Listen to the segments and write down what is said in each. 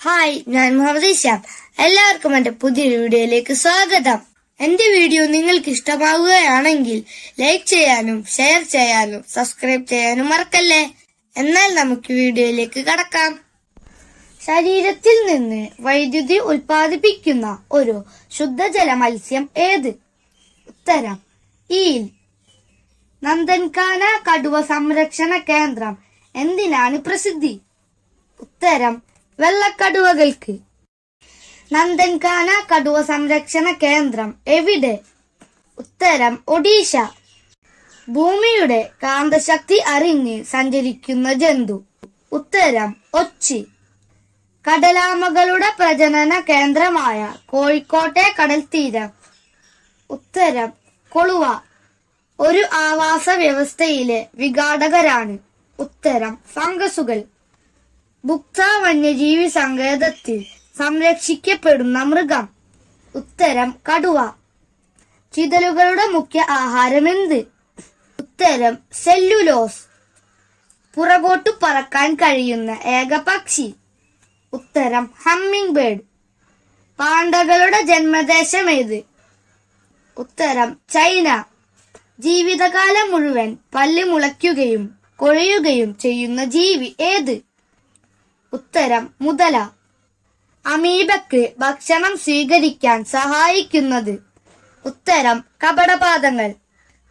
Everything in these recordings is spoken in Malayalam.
ഹായ്, ഞാൻ മുഹമ്മദ് ഇഷാം. എല്ലാവർക്കും എന്റെ പുതിയൊരു വീഡിയോയിലേക്ക് സ്വാഗതം. എന്റെ വീഡിയോ നിങ്ങൾക്ക് ഇഷ്ടമാവുകയാണെങ്കിൽ ലൈക്ക് ചെയ്യാനും ഷെയർ ചെയ്യാനും സബ്സ്ക്രൈബ് ചെയ്യാനും മറക്കല്ലേ. എന്നാൽ നമുക്ക് വീഡിയോയിലേക്ക് കടക്കാം. ശരീരത്തിൽ നിന്ന് വൈദ്യുതി ഉൽപ്പാദിപ്പിക്കുന്ന ഒരു ശുദ്ധജല മത്സ്യം ഏത്? ഉത്തരം ഈൽ. നന്ദൻകാന കടുവ സംരക്ഷണ കേന്ദ്രം എന്തിനാണ് പ്രസിദ്ധി? ഉത്തരം വെള്ളക്കടുവകൾക്ക്. നന്ദൻകാന കടുവ സംരക്ഷണ കേന്ദ്രം എവിടെ? ഉത്തരം ഒഡീഷ. ഭൂമിയുടെ കാന്തശക്തി അറിഞ്ഞ് സഞ്ചരിക്കുന്ന ജന്തു? ഉത്തരം ഒച്ചി. കടലാമകളുടെ പ്രജനന കേന്ദ്രമായ കോഴിക്കോട്ടെ കടൽ തീരം? ഉത്തരം കൊളുവ. ഒരു ആവാസ വ്യവസ്ഥയിലെ വിഘാടകരാണ്? ഉത്തരം ഫംഗസുകൾ. ബുക്സ വന്യജീവി സങ്കേതത്തിൽ സംരക്ഷിക്കപ്പെടുന്ന മൃഗം? ഉത്തരം കടുവ. ചിതലുകളുടെ മുഖ്യ ആഹാരമെന്ത്? ഉത്തരം സെല്ലുലോസ്. പുറകോട്ടു പറക്കാൻ കഴിയുന്ന ഏക പക്ഷി? ഉത്തരം ഹമ്മിങ് ബേർഡ്. പാണ്ഡകളുടെ ജന്മദേശമേത്? ഉത്തരം ചൈന. ജീവിതകാലം മുഴുവൻ പല്ല് മുളയ്ക്കുകയും കൊഴിയുകയും ചെയ്യുന്ന ജീവി ഏത്? ഉത്തരം മുതല. അമീബക്ക് ഭക്ഷണം സ്വീകരിക്കാൻ സഹായിക്കുന്നത്? ഉത്തരം കപടപാദങ്ങൾ.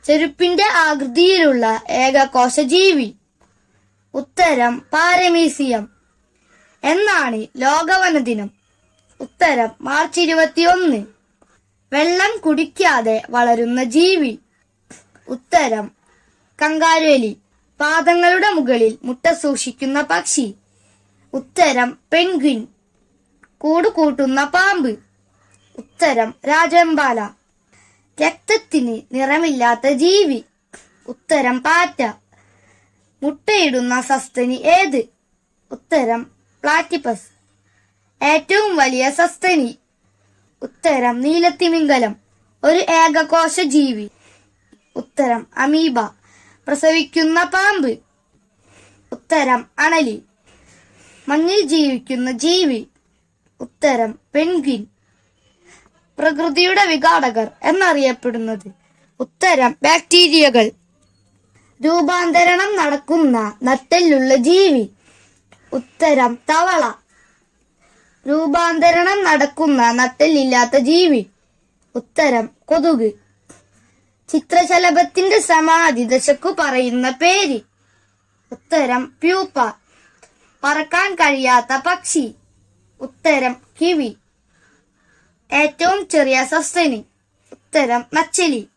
ചെരുപ്പിന്റെ ആകൃതിയിലുള്ള ഏകകോശജീവി? ഉത്തരം പാരമീസിയം. എന്നാണ് ലോകവന ദിനം? ഉത്തരം മാർച്ച് 21. വെള്ളം കുടിക്കാതെ വളരുന്ന ജീവി? ഉത്തരം കങ്കാരുഎലി. പാദങ്ങളുടെ മുകളിൽ മുട്ട സൂക്ഷിക്കുന്ന പക്ഷി? ഉത്തരം പെൻഗ്വിൻ. കൂട് കൂട്ടുന്ന പാമ്പ്? ഉത്തരം രാജവെമ്പാല. രക്തത്തിന് നിറമില്ലാത്ത ജീവി? ഉത്തരം പാറ്റ. മുട്ടയിടുന്ന സസ്തനി ഏത്? ഉത്തരം പ്ലാറ്റിപ്പസ്. ഏറ്റവും വലിയ സസ്തനി? ഉത്തരം നീലത്തിമിംഗലം. ഒരു ഏകകോശ ജീവി? ഉത്തരം അമീബ. പ്രസവിക്കുന്ന പാമ്പ്? ഉത്തരം അണലി. മണ്ണിൽ ജീവിക്കുന്ന ജീവി? ഉത്തരം പെൻഗ്വിൻ. പ്രകൃതിയുടെ വിഘാടകർ എന്നറിയപ്പെടുന്നത്? ഉത്തരം ബാക്ടീരിയകൾ. രൂപാന്തരണം നടക്കുന്ന നട്ടെല്ലുള്ള ജീവി? ഉത്തരം തവള. രൂപാന്തരണം നടക്കുന്ന നട്ടെല്ലില്ലാത്ത ജീവി? ഉത്തരം കൊതുക്. ചിത്രശലഭത്തിന്റെ സമാധി ദശക്കു പറയുന്ന പേര്? ഉത്തരം പ്യൂപ്പ. പറക്കാൻ കഴിയാത്ത പക്ഷി? ഉത്തരം കിവി. ഏറ്റവും ചെറിയ സസ്തനി? ഉത്തരം നച്ചലി.